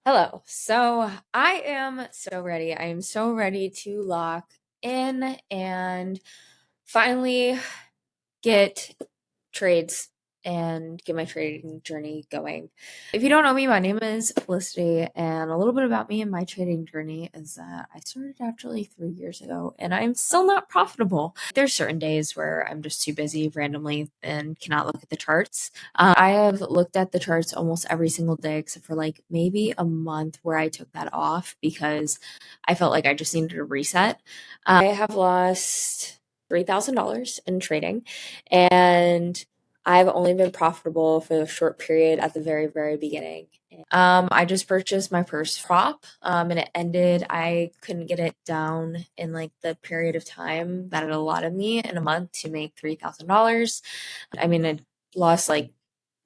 Hello. So I am so ready. I am so ready to lock in and finally get trades and get my trading journey going. If you don't know me, my name is Felicity, and a little bit about me and my trading journey is that I started actually 3 years ago, and I'm still not profitable. There's certain days where I'm just too busy randomly and cannot look at the charts. I have looked at the charts almost every single day except for like maybe a month where I took that off because I felt like I just needed a reset. I have lost $3,000 in trading, and I've only been profitable for a short period at the very, very beginning. I just purchased my first prop, and it ended. I couldn't get it down in like the period of time that it allotted me in a month to make $3,000. I mean, I lost like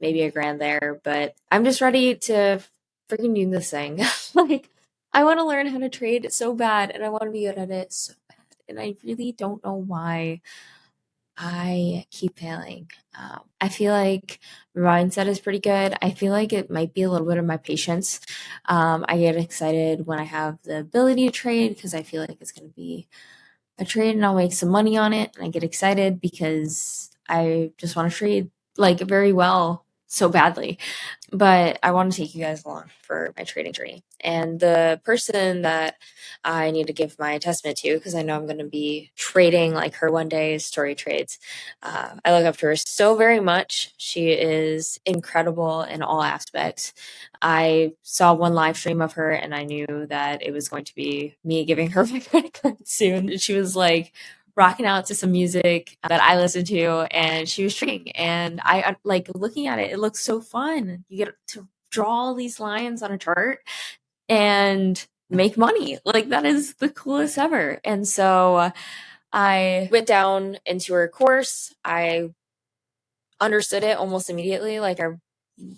maybe a grand there, but I'm just ready to freaking do this thing. Like, I want to learn how to trade so bad, and I want to be good at it so bad, and I really don't know why I keep failing. I feel like my mindset is pretty good. I feel like it might be a little bit of my patience. I get excited when I have the ability to trade because I feel like it's going to be a trade and I'll make some money on it. And I get excited because I just want to trade like very well so badly. But I want to take you guys along for my trading journey. And the person that I need to give my testament to, because I know I'm going to be trading like her one day, is Story Trades. I look up to her so very much. She is incredible in all aspects. I saw one live stream of her and I knew that it was going to be me giving her my credit card soon. She was like rocking out to some music that I listened to, and she was trading. And I like looking at it, it looks so fun. You get to draw all these lines on a chart and make money. Like, that is the coolest ever. And so I went down into her course. I understood it almost immediately. Like, I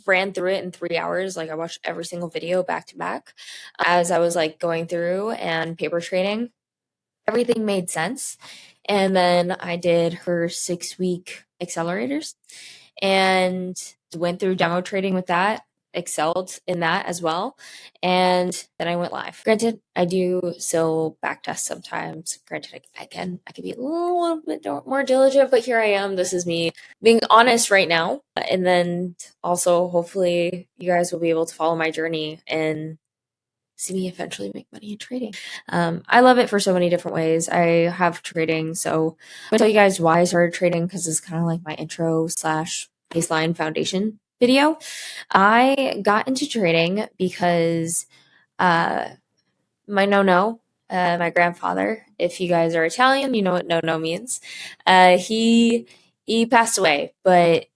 ran through it in 3 hours. Like, I watched every single video back to back as I was like going through and paper trading. Everything made sense. And then I did her 6 week accelerators and went through demo trading with that, excelled in that as well. And then I went live. Granted, I do still backtest sometimes. Granted, I can be a little bit more diligent, but here I am. This is me being honest right now. And then also, hopefully, you guys will be able to follow my journey and see me eventually make money in trading. I love it for so many different ways. I have trading, so I'm gonna tell you guys why I started trading because it's kind of like my intro slash baseline foundation video. I got into trading because uh, my grandfather. If you guys are Italian, you know what no no means. He passed away, but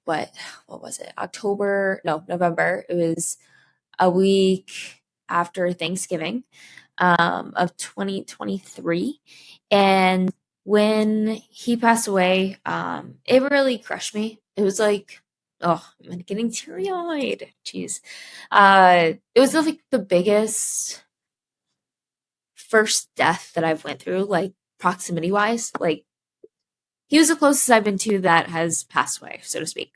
what was it? October? No, November. It was a week after Thanksgiving of 2023. And when he passed away, it really crushed me. It was like, oh, I'm getting teary eyed. Jeez. It was like the biggest first death that I've went through, like proximity wise. Like, he was the closest I've been to that has passed away, so to speak.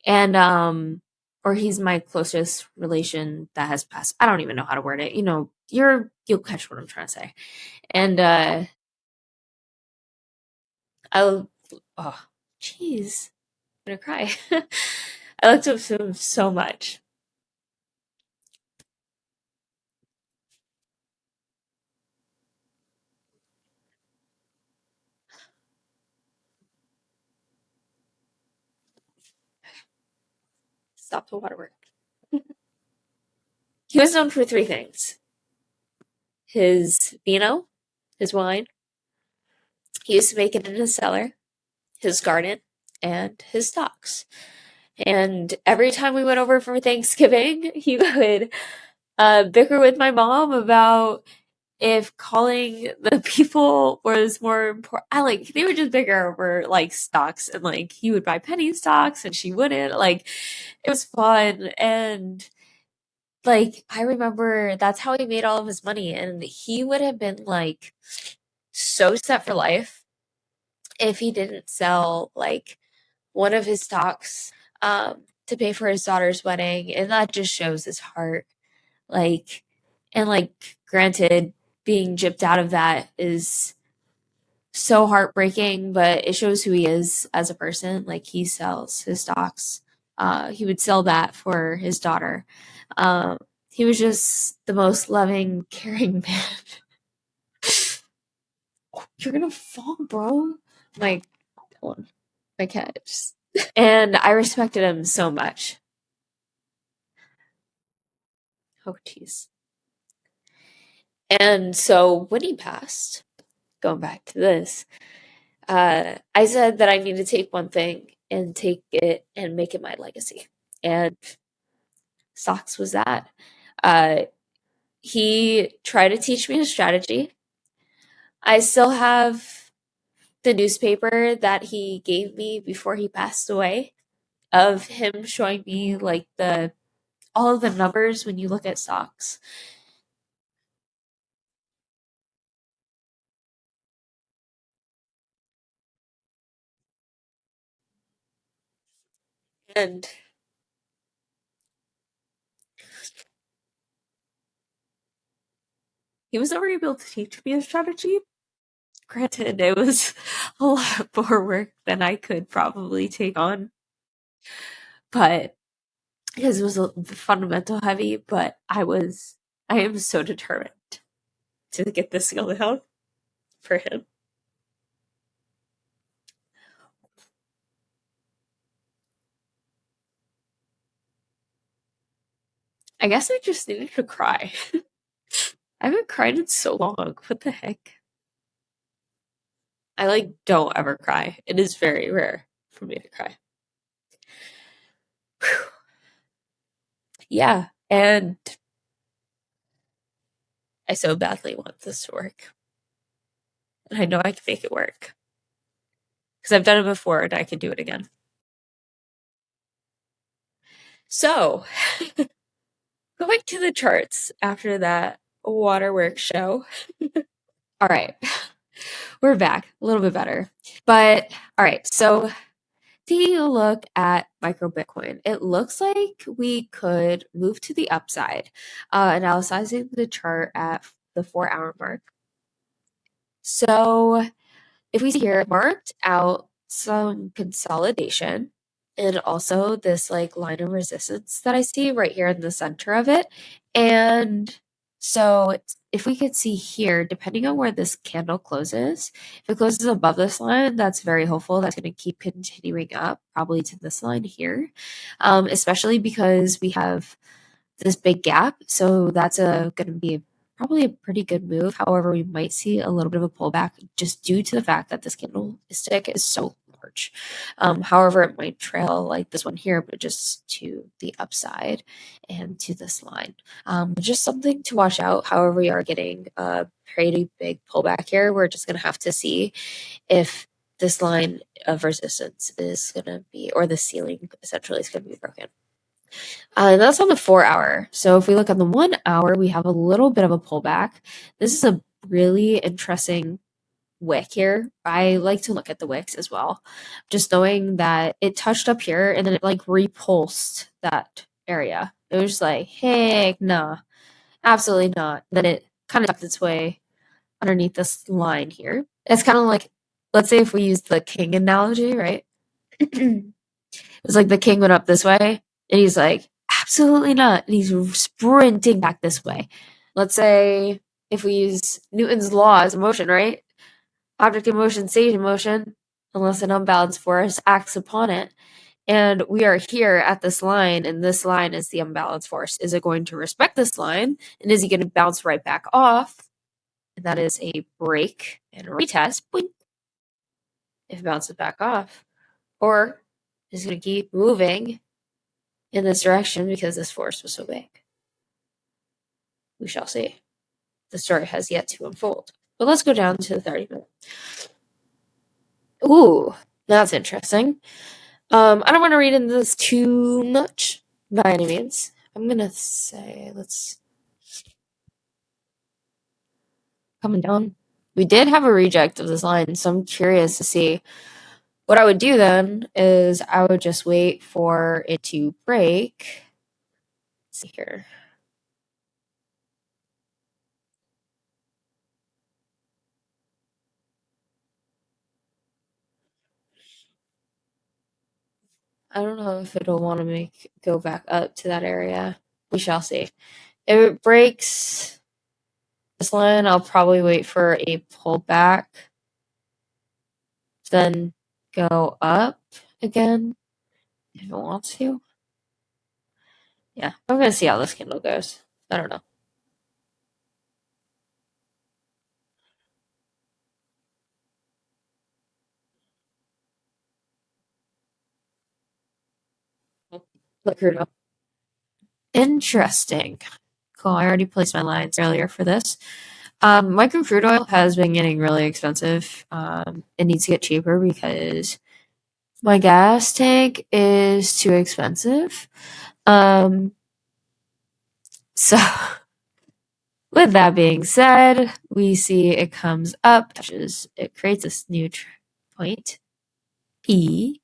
And or he's my closest relation that has passed. I don't even know how to word it. You know, you'll catch what I'm trying to say. And I oh jeez, I'm gonna cry. I looked up to him so much. Stop the waterwork. He was known for three things: his vino, his wine. He used to make it in his cellar, his garden, and his stocks. And every time we went over for Thanksgiving, he would bicker with my mom about if calling the people was more important. I like they would just bicker over like stocks, and like he would buy penny stocks and she wouldn't. Like, it was fun. And like, I remember that's how he made all of his money, and he would have been like so set for life if he didn't sell like one of his stocks to pay for his daughter's wedding. And that just shows his heart. Like, and like, granted, being gypped out of that is so heartbreaking, but it shows who he is as a person. Like, he sells his stocks. He would sell that for his daughter. Um, he was just the most loving, caring man. You're gonna fall, bro. Like, hold on. My cat just. And I respected him so much. Oh, jeez. And so when he passed, going back to this, I said that I need to take one thing and take it and make it my legacy. And Socks was that. Uh, he tried to teach me a strategy. I still have the newspaper that he gave me before he passed away of him showing me like the all of the numbers when you look at stocks. And he was never able to teach me a strategy. Granted, it was a lot more work than I could probably take on, but because it was a fundamental heavy, but I am so determined to get this skill down for him. I guess I just needed to cry. I haven't cried in so long. What the heck? I like don't ever cry. It is very rare for me to cry. Whew. Yeah, and I so badly want this to work. And I know I can make it work. Because I've done it before and I can do it again. So, going to the charts after that waterworks show. All right, we're back. A little bit better. But, all right, so taking a look at micro Bitcoin, it looks like we could move to the upside, analyzing the chart at the 4 hour mark. So if we see here, marked out some consolidation and also this like line of resistance that I see right here in the center of it. And so if we could see here, depending on where this candle closes, if it closes above this line, that's very hopeful. That's going to keep continuing up, probably to this line here, especially because we have this big gap. So that's going to be probably a pretty good move. However, we might see a little bit of a pullback just due to the fact that this candlestick is so large. However, it might trail like this one here, but just to the upside and to this line. Just something to watch out. However, we are getting a pretty big pullback here. We're just going to have to see if this line of resistance is going to be, or the ceiling essentially is going to be broken. And that's on the 4 hour. So if we look on the 1 hour, we have a little bit of a pullback. This is a really interesting wick here. I like to look at the wicks as well. Just knowing that it touched up here and then it like repulsed that area. It was just like, heck nah, absolutely not. Then it kind of tucked its way underneath this line here. It's kind of like, let's say if we use the king analogy, right? It's like the king went up this way, and he's like, absolutely not. And he's sprinting back this way. Let's say if we use Newton's law as a motion, right? Object in motion stays in motion unless an unbalanced force acts upon it. And we are here at this line, and this line is the unbalanced force. Is it going to respect this line? And is he going to bounce right back off? And that is a break and a retest. Boing, if it bounces back off. Or is it going to keep moving in this direction because this force was so big? We shall see. The story has yet to unfold. But let's go down to the 30-minute. Ooh, that's interesting. I don't want to read into this too much by any means. I'm going to say, let's. Coming down. We did have a reject of this line, so I'm curious to see. What I would do then is I would just wait for it to break. Let's see here. I don't know if it'll want to go back up to that area. We shall see. If it breaks this line, I'll probably wait for a pullback, then go up again if it wants to. Yeah, I'm gonna see how this candle goes. I don't know. Look, Crudo. Interesting. Cool. I already placed my lines earlier for this. Micro crude oil has been getting really expensive. It needs to get cheaper because my gas tank is too expensive. So with that being said, we see it comes up, it creates this new point P,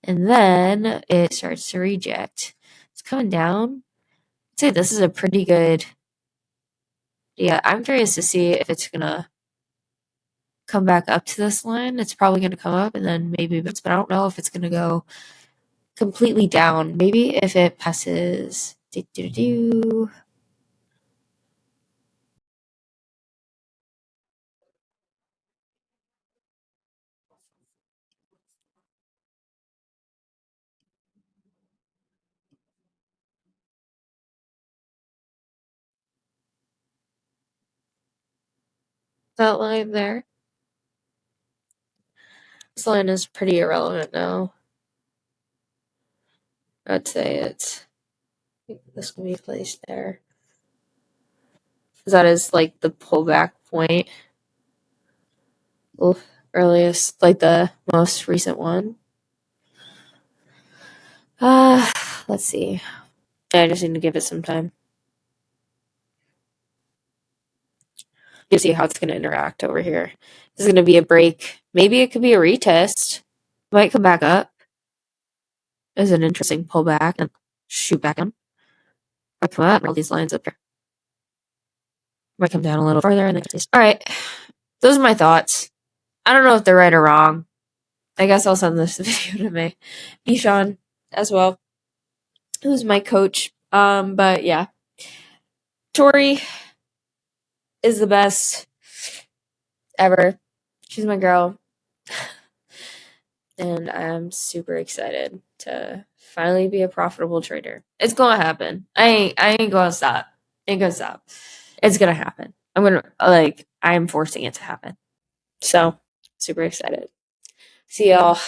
and then it starts to reject. It's coming down. I'd say this is a pretty good. Yeah, I'm curious to see if it's gonna come back up to this line. It's probably gonna come up and then maybe, but I don't know if it's gonna go completely down. Maybe if it passes. That line there. This line is pretty irrelevant now. I'd say this can be placed there. That is like the pullback point. Earliest, like the most recent one. Let's see. I just need to give it some time. You see how it's going to interact over here. This is going to be a break. Maybe it could be a retest. Might come back up. There's an interesting pullback and shoot back on. Might come up. All these lines up here. Might come down a little further. And then all right. Those are my thoughts. I don't know if they're right or wrong. I guess I'll send this video to my Bishan as well, who's my coach. But yeah, Tori is the best ever. She's my girl. And I'm super excited to finally be a profitable trader. It's gonna happen. I ain't gonna stop. Ain't gonna stop. It's gonna happen. I'm forcing it to happen. So super excited. See y'all.